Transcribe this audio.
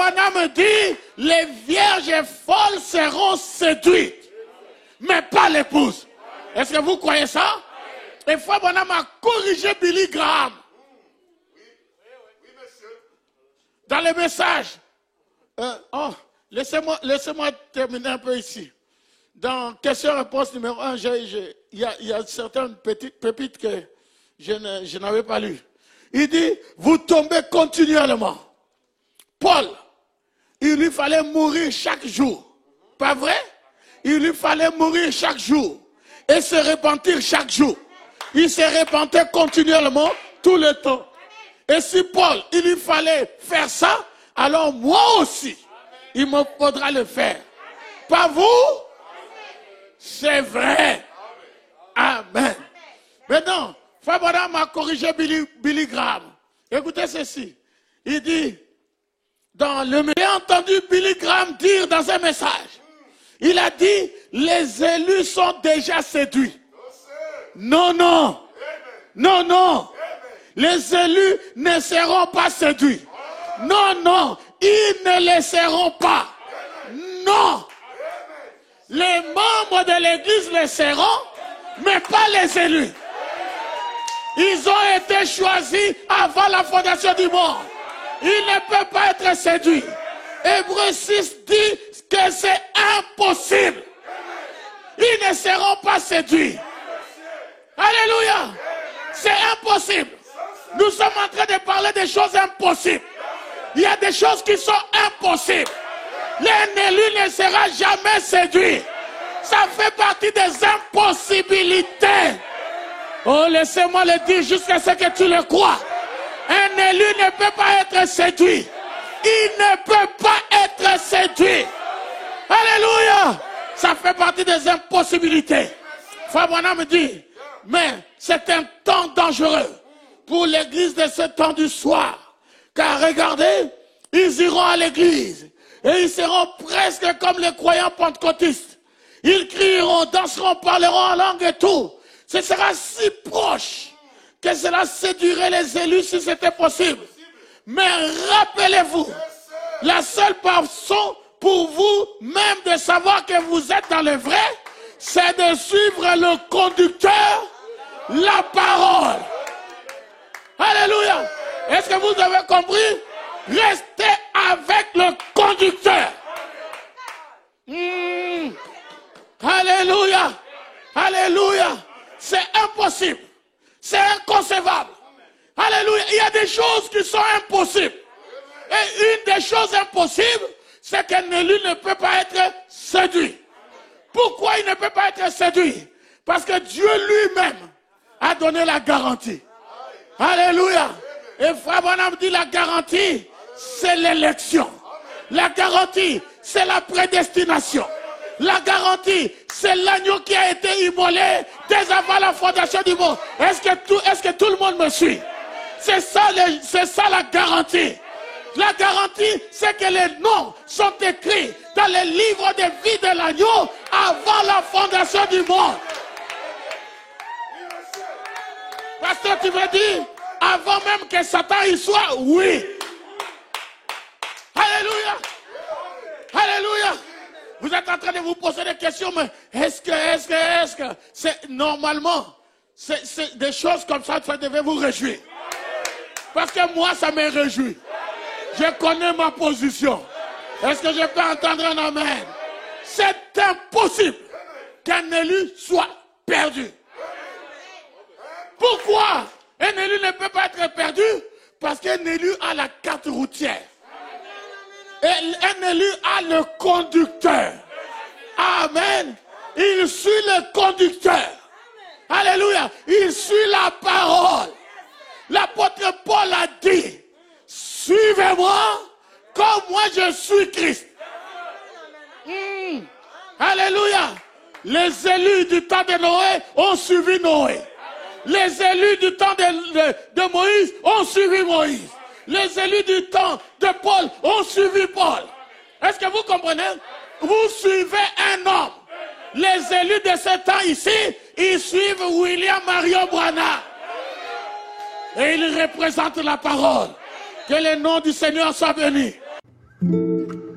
Branham dit, les vierges folles seront séduites, mais pas l'épouse. Est-ce que vous croyez ça? Et Frère Branham a corrigé Billy Graham. Dans le message. Laissez-moi terminer un peu ici. Dans question-réponse numéro 1, il y a certaines petites pépites que je n'avais pas lues. Il dit, vous tombez continuellement. Paul, il lui fallait mourir chaque jour. Pas vrai? Il lui fallait mourir chaque jour. Et se repentir chaque jour. Il se repentait continuellement tout le temps. Et si Paul, il lui fallait faire ça, alors moi aussi, il me faudra le faire. Pas vous? C'est vrai. Amen. Maintenant, Frère Branham a corrigé Billy Graham. Écoutez ceci. Il dit, j'ai entendu Billy Graham dire dans un message, il a dit, les élus sont déjà séduits. Non, non. Non, non. Les élus ne seront pas séduits. Non, non. Ils ne les seront pas. Non. Les membres de l'église les seront, mais pas les élus. Ils ont été choisis avant la fondation du monde. Ils ne peuvent pas être séduits. Hébreux 6 dit que c'est impossible. Ils ne seront pas séduits. Alléluia. C'est impossible. Nous sommes en train de parler des choses impossibles. Il y a des choses qui sont impossibles. L'un élu ne sera jamais séduit. Ça fait partie des impossibilités. Oh, laissez-moi le dire jusqu'à ce que tu le crois. Un élu ne peut pas être séduit. Il ne peut pas être séduit. Alléluia. Ça fait partie des impossibilités. Frère Branham me dit, mais c'est un temps dangereux pour l'église de ce temps du soir. Car regardez, ils iront à l'église et ils seront presque comme les croyants pentecôtistes. Ils crieront, danseront, parleront en langue et tout. Ce sera si proche que cela séduirait les élus si c'était possible. Mais rappelez-vous, la seule façon pour vous même de savoir que vous êtes dans le vrai, c'est de suivre le conducteur, la parole. Alléluia. Est-ce que vous avez compris? Restez avec le conducteur. Alléluia. Alléluia. C'est impossible. C'est inconcevable. Alléluia. Il y a des choses qui sont impossibles. Et une des choses impossibles, c'est qu'un élu ne peut pas être séduit. Pourquoi il ne peut pas être séduit? Parce que Dieu lui-même a donné la garantie. Alléluia. Et Frère Branham dit la garantie, c'est l'élection. La garantie, c'est la prédestination. La garantie, c'est l'agneau qui a été immolé dès avant la fondation du monde. Est-ce que tout le monde me suit? C'est ça la garantie. La garantie, c'est que les noms sont écrits dans les livres de vie de l'agneau avant la fondation du monde. Pasteur, tu veux dire, avant même que Satan y soit? Oui. Alléluia. Alléluia. Vous êtes en train de vous poser des questions, mais est-ce que, c'est normalement, c'est des choses comme ça devait vous réjouir. Parce que moi, ça me réjouit. Je connais ma position. Est-ce que je peux entendre un amen? C'est impossible qu'un élu soit perdu. Pourquoi un élu ne peut pas être perdu? Parce qu'un élu a la carte routière. Et un élu a le conducteur. Amen. Il suit le conducteur. Alléluia. Il suit la parole. L'apôtre Paul a dit, suivez-moi comme moi je suis Christ. Alléluia. Les élus du temps de Noé ont suivi Noé. Les élus du temps de Moïse ont suivi Moïse. Les élus du temps de Paul ont suivi Paul. Est-ce que vous comprenez? Vous suivez un homme. Les élus de ce temps ici, ils suivent William Marion Branham. Et ils représentent la parole. Que le nom du Seigneur soit béni. Amen.